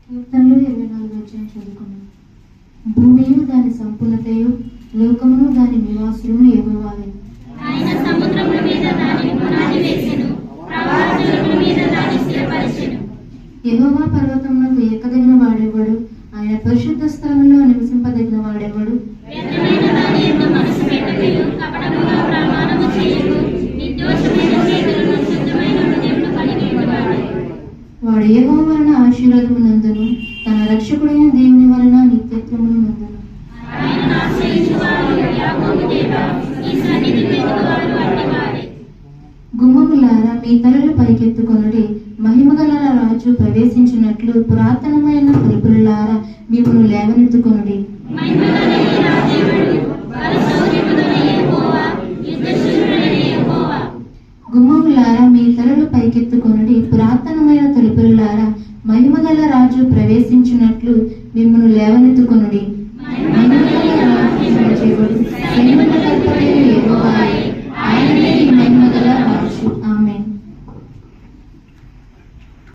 కీర్తనలు 24 అధ్యాయం చదువుకున్నాం. భూమియు దాని సంపూర్ణతయు లోకమును దాని నివాసులను యెహోవావే. ఆయన సముద్రముల మీద దాని పునాది వేసెను, ప్రవాహ జలముల మీద దాని స్థిరపరిచెను. యెహోవా పర్వతమునకు ఎక్కదగిన వాడెవడు? ఆయన పరిశుద్ధ స్థలంలో నివసింపదగిన వాడెవడు? వ్యర్థమైన దాని యందు మనసు పెట్టకయు, కపటముగా ప్రమాణము చేయకు, నిర్దోషమైన చేతులను శుద్ధమైన హృదయమును కలిగి ఉన్నవాడు. వాడు యెహోవా వలన ఆశీర్వాదము నందును, తన రక్షకుడైన దేవుని వలన నిత్యత్వమును నందును. ఆయనను ఆశ్రయించువారు యాకోబు దేవా, ఈ సన్నిధి వెతుకువారు అట్టివారే. గుమ్మములారా మీ తలలు పైకెత్తుకొనుడి, మహిమగల రాజు ప్రవేశించినట్లు పురాతనమైన తలుపులారా మిమ్మును లేవనెత్తుకొనుడి. మహిమగల రాజేవుడు, బలశౌర్యముగల యెహోవా, యుద్ధశూరుడైన యెహోవా. గుమ్మములారా మీ తలలు పైకెత్తుకొనుడి, పురాతనమైన తలుపులారా మహిమగల రాజు ప్రవేశించినట్లు మిమ్మును లేవనెత్తుకొనుడి.